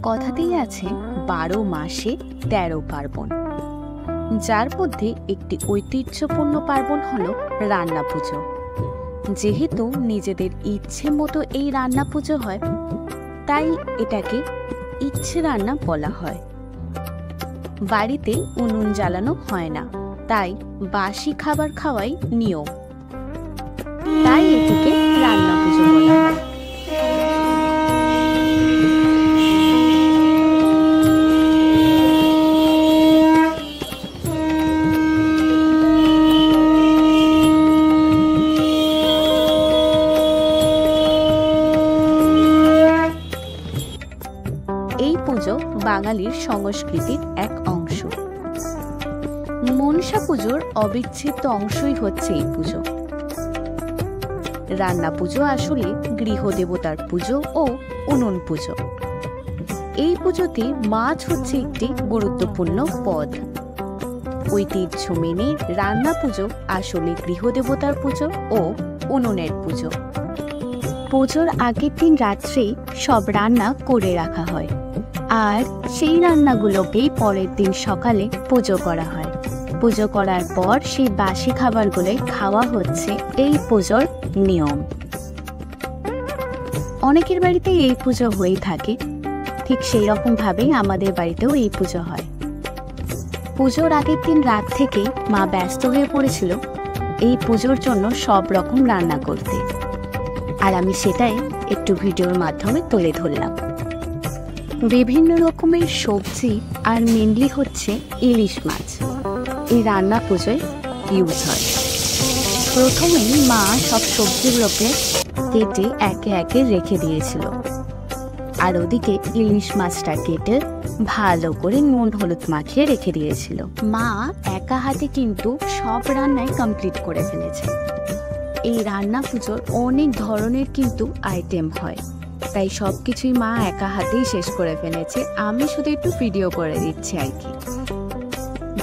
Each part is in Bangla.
কথাতেই আছে 12 মাসে 13 পার্বণ, যার মধ্যে একটি ঐতিহ্যপূর্ণ পার্বণ হলো রান্না পুজো। যেহেতু নিজেদের ইচ্ছে মতো এই রান্না পুজো হয়, তাই এটাকে ইচ্ছে রান্না বলা হয়। বাড়িতে উনুন জ্বালানো হয় না, তাই বাসি খাবার খাওয়াই নিয়ম, তাই এটিকে রান্না পুজো বলা হয়। এই পুজো বাঙালির সংস্কৃতির এক অংশ। মনসা পুজোর অবিচ্ছেদ্য অংশই হচ্ছে এই পুজো। রান্না পুজো আসলে গৃহদেবতার পুজো ও উনুন পুজো। এই পুজোতে মাছ হচ্ছে একটি গুরুত্বপূর্ণ পদ। ঐতিহ্য মেনে রান্না পুজো আসলে গৃহদেবতার পুজো ও উনুনের পুজো। পুজোর আগের দিন রাত্রে সব রান্না করে রাখা হয়, আর সেই রান্নাগুলোকেই পরের দিন সকালে পুজো করা হয়। পুজো করার পর সেই বাসি খাবারগুলো খাওয়া হচ্ছে এই পুজোর নিয়ম। অনেকের বাড়িতে এই পুজো হয়ে থাকে, ঠিক সেই রকম ভাবেই আমাদের বাড়িতেও এই পুজো হয়। পুজোর আগের দিন রাত থেকেই মা ব্যস্ত হয়ে পড়েছিল এই পুজোর জন্য সব রকম রান্না করতে, আর আমি সেটাই একটু ভিডিওর মাধ্যমে তুলে ধরলাম। বিভিন্ন রকমের সবজি আর মেনলি হচ্ছে ইলিশ মাছ এই রান্না পুজোয় ইউজ হয়। প্রথমেই মা সব সবজিগুলোকে কেটে একে একে রেখে দিয়েছিল, আর ওদিকে ইলিশ মাছটা কেটে ভালো করে নুন হলুদ মাখিয়ে রেখে দিয়েছিল। মা একা হাতে কিন্তু সব রান্নাই কমপ্লিট করে ফেলেছে। এই রান্না পুজোর অনেক ধরনের কিন্তু আইটেম হয়, তাই সবকিছুই মা একা হাতেই শেষ করে ফেলেছে। আমি শুধু একটু ভিডিও করে দিচ্ছি আর কি।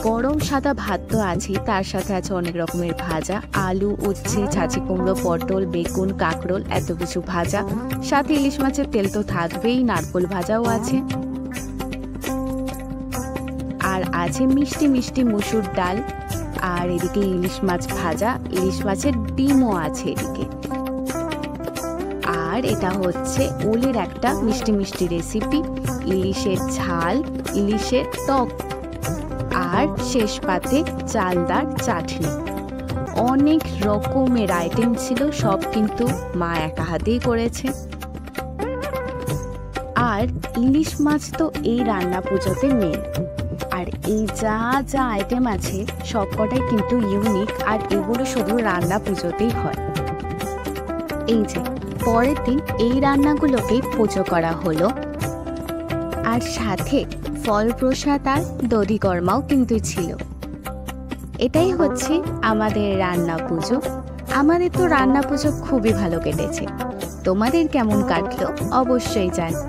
গরম সাদা ভাত তো আছেই, তার সাথে আছে অনেক রকমের ভাজা, আলু, উচ্ছে, ছাঁচি কুমড়ো, পটল, বেগুন, কাঁকরোল, এত কিছু ভাজা। সাথে ইলিশ মাছের তেল তো থাকবেই, নারকোল ভাজাও আছে, আর আছে মিষ্টি মিষ্টি মসুর ডাল, আর এদিকে ইলিশ মাছ ভাজা, ইলিশ মাছের ডিমও আছে এদিকে। আর এটা হচ্ছে ওলের একটা মিষ্টি মিষ্টি রেসিপি, ইলিশের ঝাল, ইলিশের টক, আর শেষ পাতে চালদার চাটনি। অনেক রকমের আইটেম ছিল, সব কিন্তু মা একা হাতেই করেছে। আর ইলিশ মাছ তো এই রান্না পুজোতে মেন। আর এই যা যা আইটেম আছে সবকটাই কিন্তু ইউনিক, আর এগুলো শুধু রান্না পুজোতেই হয়। এই যে পরের দিন এই রান্নাগুলোকে পুজো করা হলো, আর সাথে ফল প্রসাদ আর দধিকর্মাও কিন্তু ছিল। এটাই হচ্ছে আমাদের রান্না পুজো। আমাদের তো রান্না পুজো খুবই ভালো কেটেছে। তোমাদের কেমন কাটলো অবশ্যই জানাও।